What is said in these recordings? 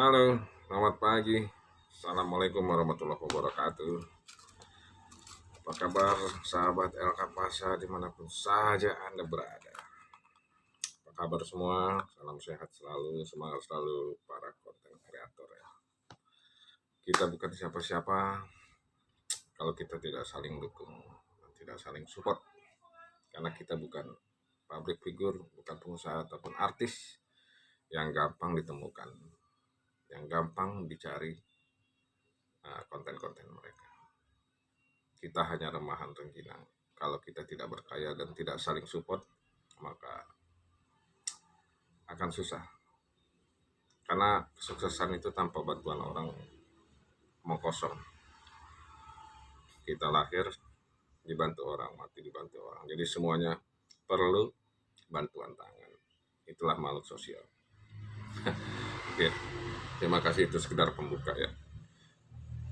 Halo, selamat pagi. Assalamualaikum warahmatullahi wabarakatuh. Apa kabar sahabat El Kapasa dimanapun saja Anda berada? Apa kabar semua? Salam sehat selalu, semangat selalu para konten kreator ya. Kita bukan siapa-siapa kalau kita tidak saling dukung, tidak saling support. Karena kita bukan public figure, bukan pengusaha ataupun artis yang gampang ditemukan, yang gampang dicari konten-konten mereka. Kita hanya remahan rengginang. Kalau kita tidak berkaya dan tidak saling support, maka akan susah. Karena kesuksesan itu tanpa bantuan orang mau kosong. Kita lahir dibantu orang, mati dibantu orang. Jadi semuanya perlu bantuan tangan. Itulah makhluk sosial. Oke, terima kasih, itu sekedar pembuka ya.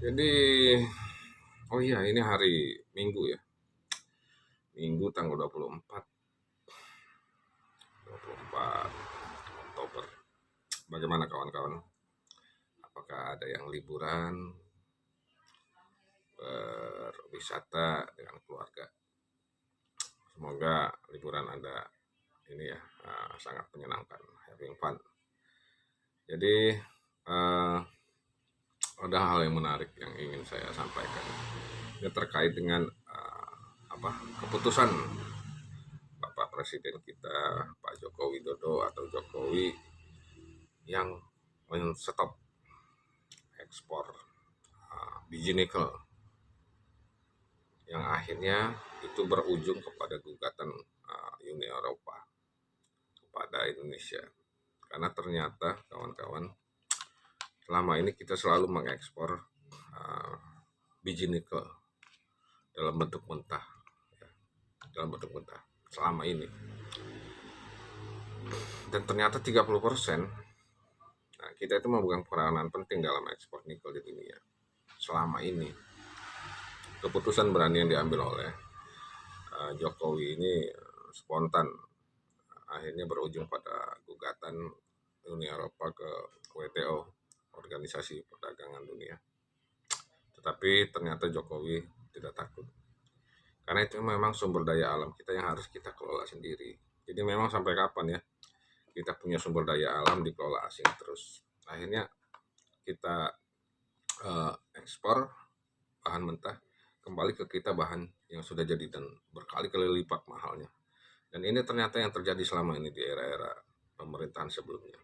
Jadi, oh iya, ini hari Minggu ya. Minggu tanggal 24 Oktober. Bagaimana kawan-kawan? Apakah ada yang liburan, berwisata dengan keluarga? Semoga liburan Anda ini ya sangat menyenangkan, having fun. Jadi ada hal yang menarik yang ingin saya sampaikan. Ini terkait dengan keputusan Bapak Presiden kita, Pak Joko Widodo atau Jokowi, yang men-stop ekspor biji nikel, yang akhirnya itu berujung kepada gugatan Uni Eropa kepada Indonesia. Karena ternyata kawan-kawan, selama ini kita selalu mengekspor biji nikel dalam bentuk mentah, selama ini. Dan ternyata 30%, kita itu memegang peranan penting dalam ekspor nikel di dunia selama ini. Keputusan berani yang diambil oleh Jokowi ini spontan, akhirnya berujung pada gugatan Uni Eropa ke WTO, Organisasi Perdagangan Dunia. Tetapi ternyata Jokowi tidak takut, karena itu memang sumber daya alam kita yang harus kita kelola sendiri. Jadi memang sampai kapan ya kita punya sumber daya alam dikelola asing terus. Akhirnya kita ekspor bahan mentah kembali ke kita, bahan yang sudah jadi dan berkali-kali lipat mahalnya. Dan ini ternyata yang terjadi selama ini di era-era pemerintahan sebelumnya.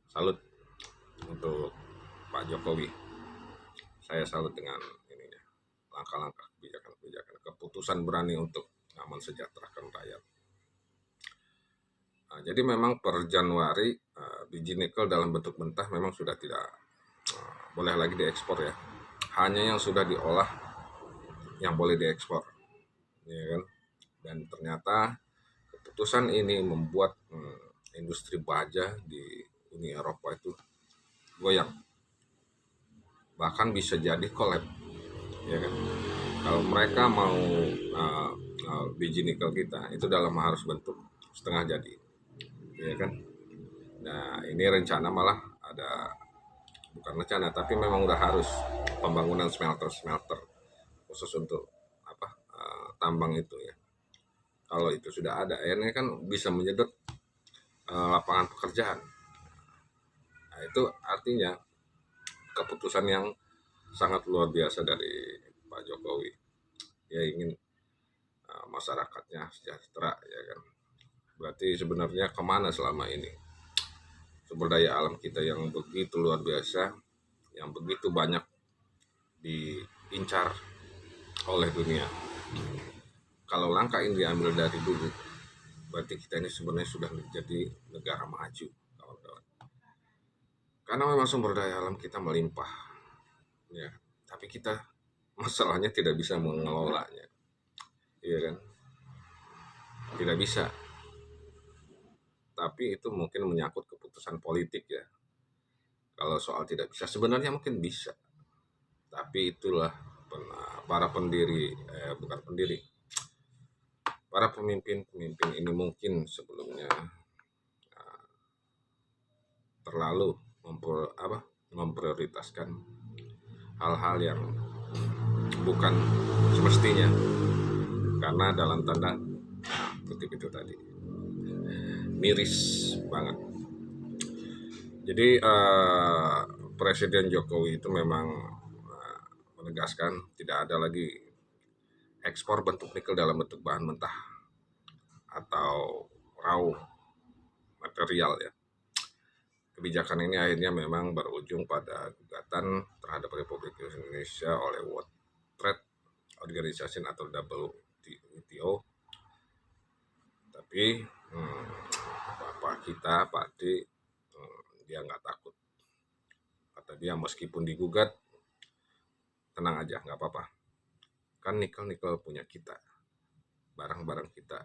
Salut untuk Pak Jokowi. Saya salut dengan ininya, langkah-langkah kebijakan-kebijakan, keputusan berani untuk mensejahterakan rakyat. Jadi memang per Januari biji nikel dalam bentuk mentah memang sudah tidak boleh lagi diekspor ya. Hanya yang sudah diolah yang boleh diekspor, ya kan? Dan ternyata keputusan ini membuat industri baja di Uni Eropa itu goyang, bahkan bisa jadi collab, ya kan? Kalau mereka mau biji nikel kita itu dalam harus bentuk setengah jadi, ya kan? Nah ini rencana malah ada, bukan rencana tapi memang udah harus pembangunan smelter khusus untuk tambang itu ya. Kalau itu sudah ada, akhirnya kan bisa menyedot lapangan pekerjaan. Nah itu artinya keputusan yang sangat luar biasa dari Pak Jokowi. Dia ingin masyarakatnya sejahtera, ya kan. Berarti sebenarnya kemana selama ini sumber daya alam kita yang begitu luar biasa, yang begitu banyak diincar oleh dunia? Kalau langkah ini diambil dari dulu, berarti kita ini sebenarnya sudah menjadi negara maju, kawan-kawan. Karena memang sumber daya alam kita melimpah, ya. Tapi kita masalahnya tidak bisa mengelolanya, iya kan? Tidak bisa. Tapi itu mungkin menyangkut keputusan politik ya. Kalau soal tidak bisa, sebenarnya mungkin bisa. Tapi itulah para para pemimpin ini mungkin sebelumnya terlalu memprioritaskan hal-hal yang bukan semestinya, karena dalam tanda kutip itu tadi miris banget. Jadi Presiden Jokowi itu memang menegaskan tidak ada lagi ekspor bentuk nikel dalam bentuk bahan mentah atau raw material ya. Kebijakan ini akhirnya memang berujung pada gugatan terhadap Republik Indonesia oleh World Trade Organization atau WTO. Tapi Bapak kita, Pak D, dia nggak takut. Kata dia meskipun digugat, tenang aja, nggak apa-apa. Kan nikel-nikel punya kita, barang-barang kita.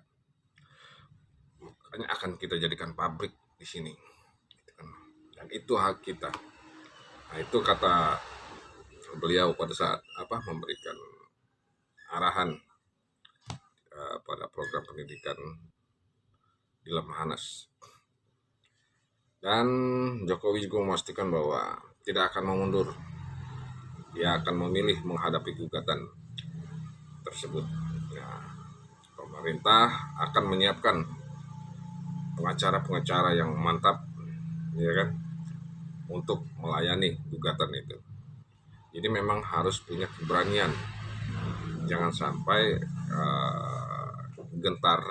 Makanya akan kita jadikan pabrik di sini. Dan itu hak kita. Nah, itu kata beliau pada saat memberikan arahan pada program pendidikan di Lemhanas. Dan Jokowi juga memastikan bahwa tidak akan mengundur. Dia akan memilih menghadapi gugatan tersebut. Ya, pemerintah akan menyiapkan pengacara-pengacara yang mantap, ya kan, untuk melayani gugatan itu. Jadi memang harus punya keberanian, jangan sampai gentar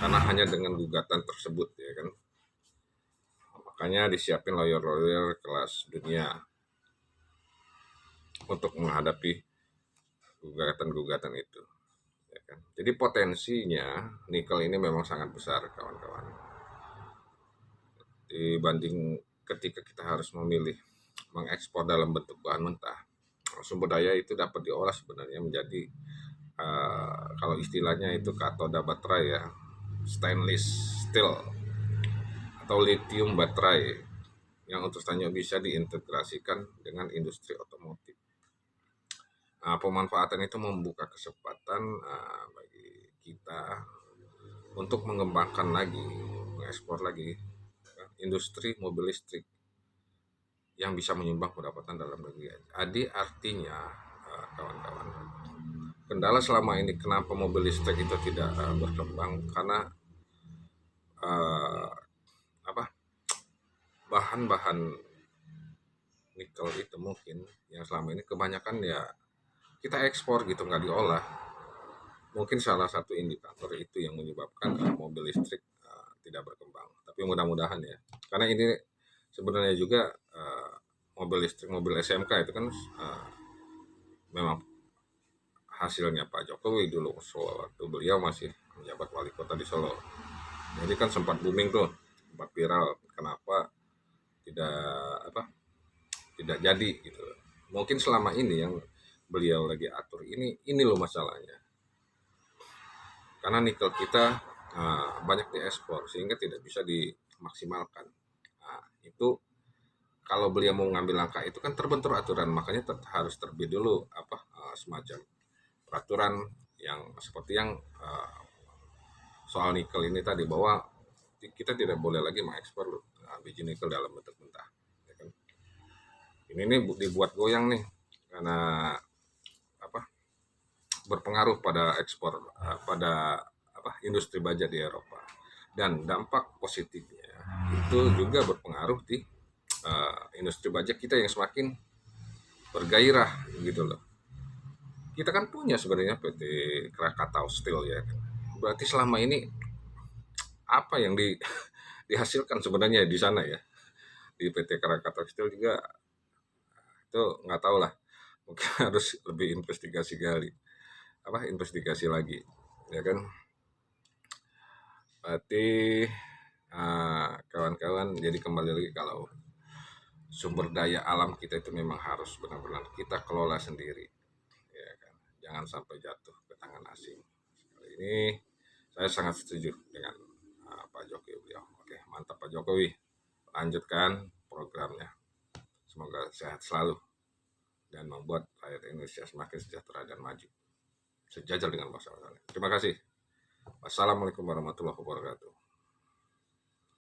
karena hanya dengan gugatan tersebut, ya kan. Makanya disiapin lawyer-lawyer kelas dunia untuk menghadapi gugatan-gugatan itu, ya kan. Jadi potensinya nikel ini memang sangat besar, kawan-kawan. Dibanding ketika kita harus memilih mengekspor dalam bentuk bahan mentah, sumber daya itu dapat diolah sebenarnya menjadi kalau istilahnya itu katoda baterai ya, stainless steel atau lithium baterai yang untuk selanjutnya bisa diintegrasikan dengan industri otomotif. Pemanfaatan itu membuka kesempatan bagi kita untuk mengembangkan lagi, mengekspor lagi industri mobil listrik yang bisa menyumbang pendapatan dalam negeri. Jadi artinya kawan-kawan, kendala selama ini kenapa mobil listrik itu tidak berkembang karena bahan-bahan nikel itu mungkin yang selama ini kebanyakan ya kita ekspor gitu, nggak diolah. Mungkin salah satu indikator itu yang menyebabkan mobil listrik tidak berkembang. Tapi mudah-mudahan ya, karena ini sebenarnya juga mobil listrik, mobil SMK itu kan memang hasilnya Pak Jokowi dulu waktu beliau masih menjabat wali kota di Solo. Jadi kan sempat booming tuh, sempat viral. Kenapa tidak jadi gitu. Mungkin selama ini yang beliau lagi atur ini loh masalahnya. Karena nikel kita banyak diekspor sehingga tidak bisa dimaksimalkan. Itu kalau beliau mau ngambil langkah itu kan terbentur aturan, makanya harus terbit dulu semacam peraturan yang seperti yang soal nikel ini tadi, bahwa kita tidak boleh lagi mengekspor biji nikel dalam bentuk mentah. Ya kan? Ini dibuat goyang nih karena berpengaruh pada ekspor pada industri baja di Eropa, dan dampak positifnya itu juga berpengaruh di industri baja kita yang semakin bergairah gitu loh. Kita kan punya sebenarnya PT Krakatau Steel ya. Berarti selama ini apa yang dihasilkan sebenarnya di sana ya, di PT Krakatau Steel juga itu nggak tahu lah, mungkin harus lebih investigasi lagi, ya kan. Berarti kawan-kawan, jadi kembali lagi kalau sumber daya alam kita itu memang harus benar-benar kita kelola sendiri, ya kan. Jangan sampai jatuh ke tangan asing. Kali ini saya sangat setuju dengan Pak Jokowi beliau. Oke, mantap Pak Jokowi, lanjutkan programnya. Semoga sehat selalu dan membuat rakyat Indonesia semakin sejahtera dan maju, sejajar dengan masyarakat. Terima kasih. Wassalamualaikum warahmatullahi wabarakatuh.